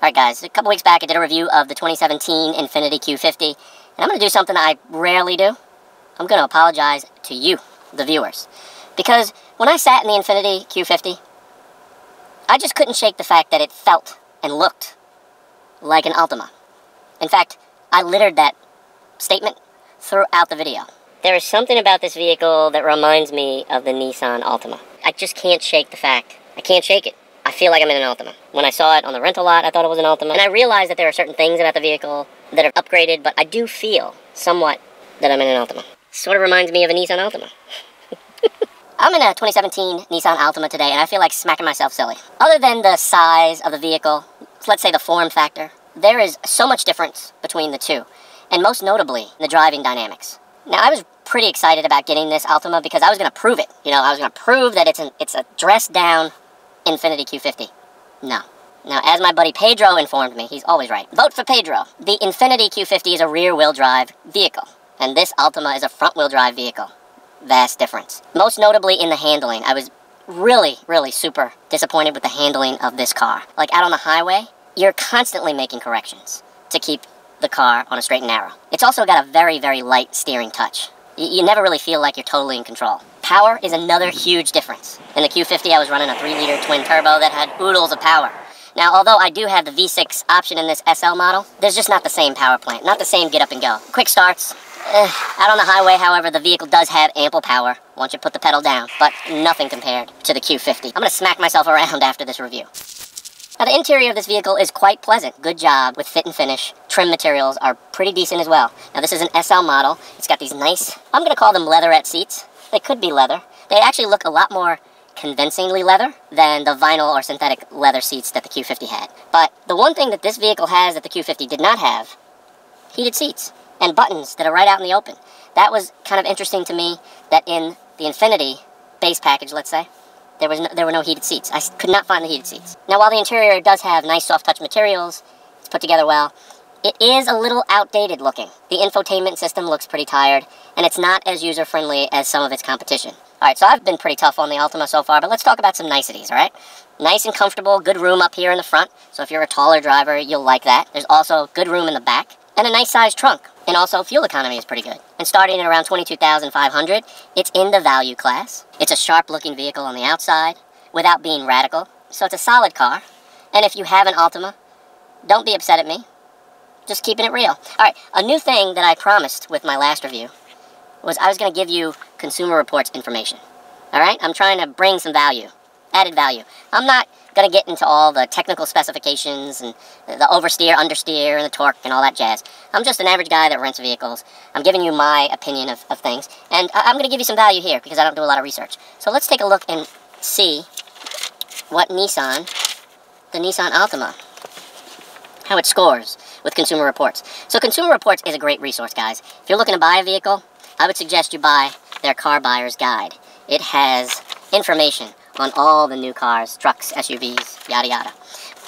Alright guys, a couple weeks back I did a review of the 2017 Infiniti Q50, and I'm going to do something I rarely do. I'm going to apologize to you, the viewers. Because when I sat in the Infiniti Q50, I just couldn't shake the fact that it felt and looked like an Altima. In fact, I littered that statement throughout the video. There is something about this vehicle that reminds me of the Nissan Altima. I just can't shake the fact. I can't shake it. I feel like I'm in an Altima. When I saw it on the rental lot, I thought it was an Altima. And I realized that there are certain things about the vehicle that are upgraded, but I do feel somewhat that I'm in an Altima. Sort of reminds me of a Nissan Altima. I'm in a 2017 Nissan Altima today, and I feel like smacking myself silly. Other than the size of the vehicle, let's say the form factor, there is so much difference between the two, and most notably, the driving dynamics. Now, I was pretty excited about getting this Altima because I was going to prove it. You know, I was going to prove that it's a dressed-down Infiniti Q50. No. Now, as my buddy Pedro informed me, he's always right. Vote for Pedro. The Infiniti Q50 is a rear-wheel drive vehicle, and this Altima is a front-wheel drive vehicle. Vast difference. Most notably in the handling. I was really, really super disappointed with the handling of this car. Like, out on the highway, you're constantly making corrections to keep the car on a straight and narrow. It's also got a very, very light steering touch. You never really feel like you're totally in control. Power is another huge difference. In the Q50, I was running a 3-liter twin-turbo that had oodles of power. Now, although I do have the V6 option in this SL model, there's just not the same power plant, not the same get up and go. Quick starts. Out on the highway, however, the vehicle does have ample power once you put the pedal down, but nothing compared to the Q50. I'm going to smack myself around after this review. Now, the interior of this vehicle is quite pleasant. Good job with fit and finish. Trim materials are pretty decent as well. Now, this is an SL model. It's got these nice, I'm going to call them leatherette seats. They could be leather. They actually look a lot more convincingly leather than the vinyl or synthetic leather seats that the Q50 had. But the one thing that this vehicle has that the Q50 did not have, heated seats and buttons that are right out in the open. That was kind of interesting to me that in the Infiniti base package, let's say, there were no heated seats. I could not find the heated seats. Now, while the interior does have nice soft touch materials, it's put together well, it is a little outdated looking. The infotainment system looks pretty tired, and it's not as user-friendly as some of its competition. Alright, so I've been pretty tough on the Altima so far, but let's talk about some niceties, alright? Nice and comfortable, good room up here in the front, so if you're a taller driver, you'll like that. There's also good room in the back, and a nice sized trunk. And also, fuel economy is pretty good. And starting at around $22,500, it's in the value class. It's a sharp-looking vehicle on the outside, without being radical. So it's a solid car. And if you have an Altima, don't be upset at me. Just keeping it real. Alright, a new thing that I promised with my last review was I was going to give you Consumer Reports information. Alright? I'm trying to bring some value. Added value. I'm not going to get into all the technical specifications and the oversteer, understeer, and the torque and all that jazz. I'm just an average guy that rents vehicles. I'm giving you my opinion of things. And I'm going to give you some value here because I don't do a lot of research. So let's take a look and see what the Nissan Altima, how it scores with Consumer Reports. So Consumer Reports is a great resource, guys. If you're looking to buy a vehicle, I would suggest you buy their Car Buyer's Guide. It has information on all the new cars, trucks, SUVs, yada yada.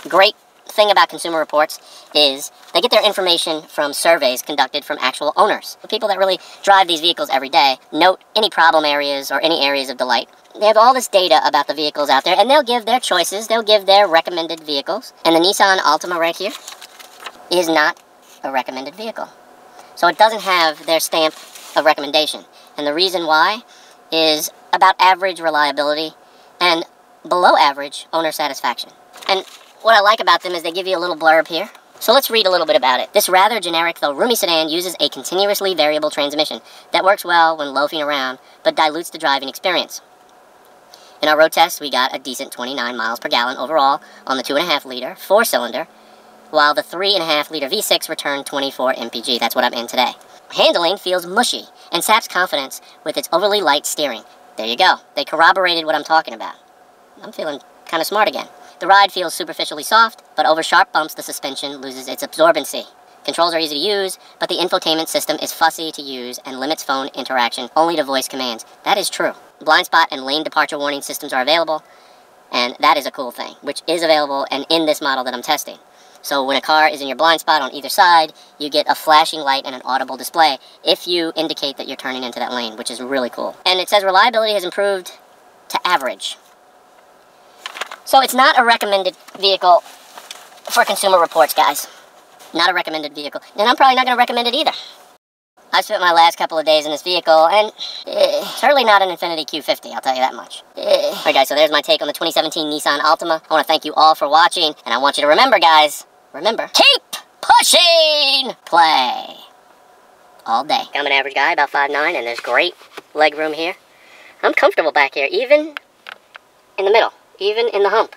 Great thing about Consumer Reports is they get their information from surveys conducted from actual owners. The people that really drive these vehicles every day note any problem areas or any areas of delight. They have all this data about the vehicles out there, and they'll give their choices, they'll give their recommended vehicles. And the Nissan Altima right here is not a recommended vehicle. So it doesn't have their stamp of recommendation. And the reason why is about average reliability and below average owner satisfaction. And what I like about them is they give you a little blurb here. So let's read a little bit about it. This rather generic though roomy sedan uses a continuously variable transmission that works well when loafing around, but dilutes the driving experience. In our road test, we got a decent 29 miles per gallon overall on the 2.5-liter 4-cylinder, while the 3.5-liter V6 returned 24 mpg. That's what I'm in today. Handling feels mushy and saps confidence with its overly light steering. There you go. They corroborated what I'm talking about. I'm feeling kind of smart again. The ride feels superficially soft, but over sharp bumps the suspension loses its absorbency. Controls are easy to use, but the infotainment system is fussy to use and limits phone interaction only to voice commands. That is true. Blind spot and lane departure warning systems are available, and that is a cool thing, which is available and in this model that I'm testing. So when a car is in your blind spot on either side, you get a flashing light and an audible display if you indicate that you're turning into that lane, which is really cool. And it says reliability has improved to average. So it's not a recommended vehicle for Consumer Reports, guys. Not a recommended vehicle. And I'm probably not going to recommend it either. I spent my last couple of days in this vehicle, and certainly not an Infiniti Q50, I'll tell you that much. Alright guys, so there's my take on the 2017 Nissan Altima. I want to thank you all for watching, and I want you to remember, guys, keep pushing play all day. I'm an average guy, about 5'9", and there's great leg room here. I'm comfortable back here, even in the middle, even in the hump.